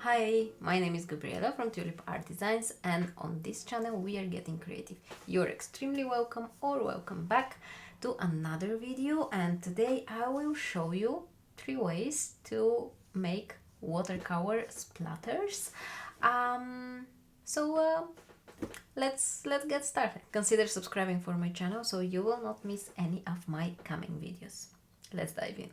Hi, my name is Gabriela from TulipArt Designs, and on this channel we are getting creative. You're extremely welcome or welcome back to another video, and today I will show you 3 ways to make watercolor splatters. Let's get started. Consider subscribing for my channel so you will not miss any of my coming videos. Let's dive in.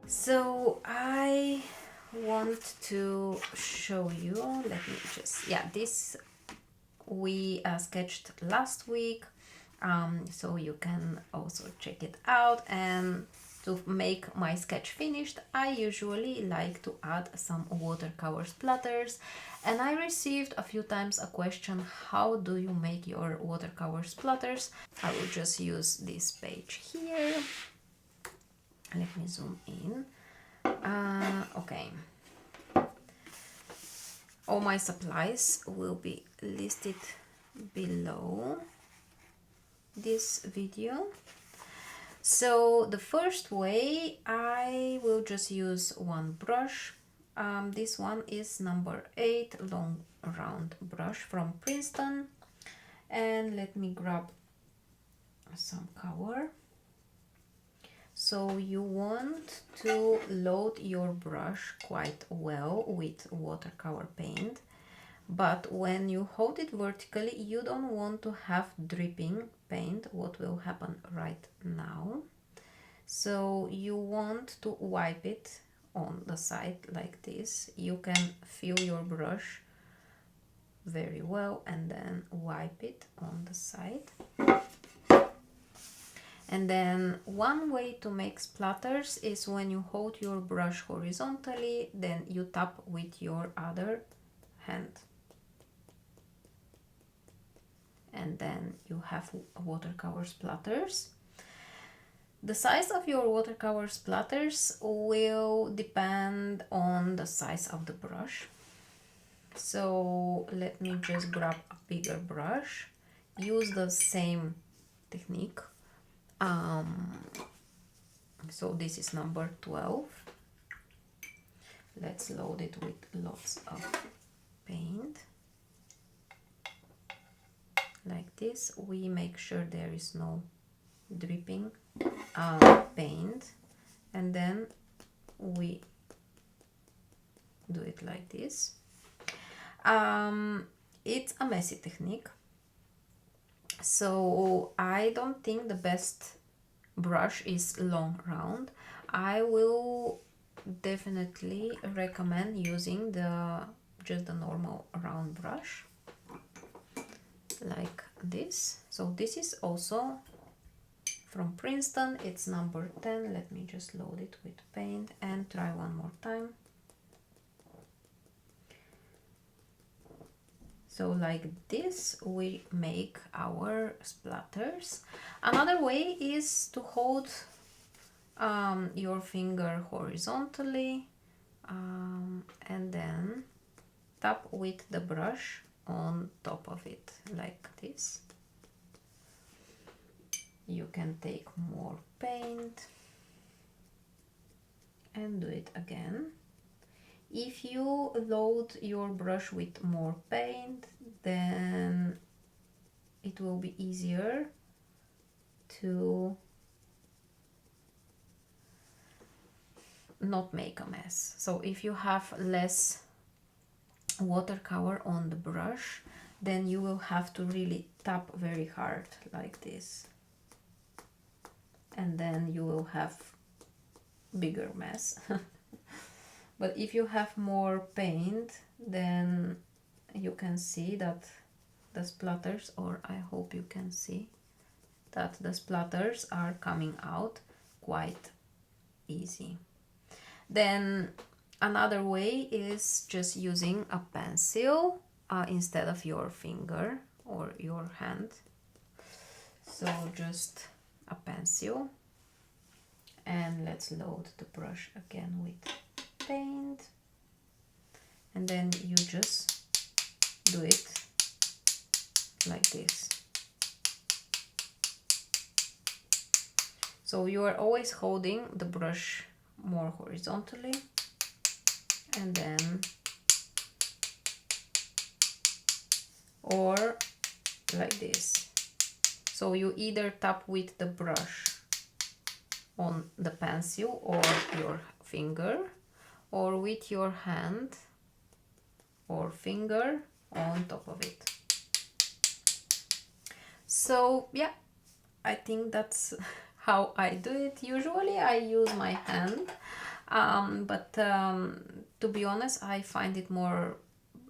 So I want to show you, let me just, this we sketched last week, so you can also check it out. And to make my sketch finished, I usually like to add some watercolor splatters, and I received a few times a question, how do you make your watercolor splatters? I will just use this page here. Let me zoom in. Okay. All my supplies will be listed below this video. So the first way, I will just use one brush. This one is number 8 long round brush from Princeton. And let me grab some color. So you want to load your brush quite well with watercolor paint, but when you hold it vertically, you don't want to have dripping paint, what will happen right now. So you want to wipe it on the side like this. You can fill your brush very well and then wipe it on the side. And then one way to make splatters is when you hold your brush horizontally, then you tap with your other hand. And then you have watercolor splatters. The size of your watercolor splatters will depend on the size of the brush. So let me just grab a bigger brush, use the same technique. So this is number 12. Let's load it with lots of paint. Like this, we make sure there is no dripping paint, and then we do it like this. It's a messy technique, so I don't think the best brush is long round. I will definitely recommend using just the normal round brush like this. So this is also from Princeton, it's number 10. Let me just load it with paint and try one more time. So like this we make our splatters. Another way is to hold your finger horizontally and then tap with the brush on top of it like this. You can take more paint and do it again. If you load your brush with more paint, then it will be easier to not make a mess. So if you have less watercolor on the brush, then you will have to really tap very hard like this, and then you will have bigger mess. But if you have more paint, then you can see that the splatters, or I hope you can see that the splatters are coming out quite easy. Then another way is just using a pencil instead of your finger or your hand. So just a pencil, and let's load the brush again with paint, and then you just do it like this. So you are always holding the brush more horizontally, and then or like this. So you either tap with the brush on the pencil or your finger, or with your hand or finger on top of it. So yeah, I think that's how I do it. Usually I use my hand, but to be honest, I find it more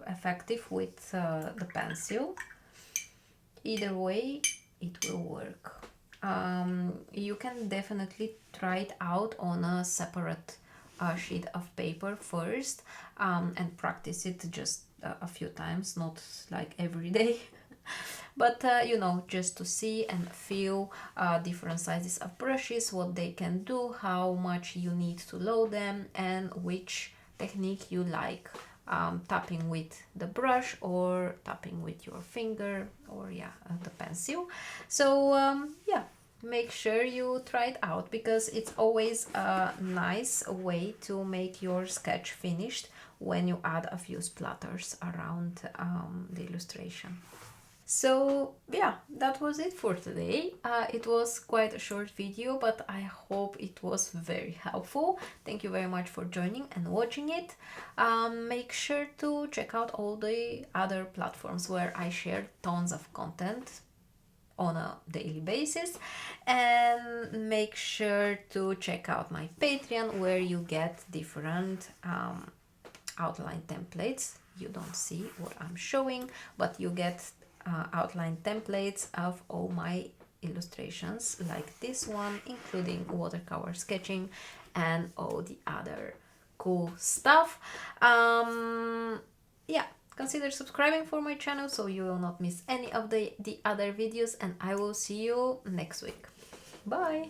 effective with the pencil. Either way, it will work. You can definitely try it out on a separate sheet of paper first, and practice it just a few times, not like every day. But you know, just to see and feel different sizes of brushes, what they can do, how much you need to load them, and which technique you like, tapping with the brush or tapping with your finger, or yeah, the pencil. So yeah, make sure you try it out, because it's always a nice way to make your sketch finished when you add a few splatters around the illustration. So yeah, that was it for today. It was quite a short video, but I hope it was very helpful. Thank you very much for joining and watching it. Make sure to check out all the other platforms where I share tons of content on a daily basis, and make sure to check out my Patreon, where you get different outline templates. You don't see what I'm showing, but you get outline templates of all my illustrations, like this one, including watercolor sketching and all the other cool stuff. Yeah, consider subscribing for my channel so you will not miss any of the other videos, and I will see you next week. Bye!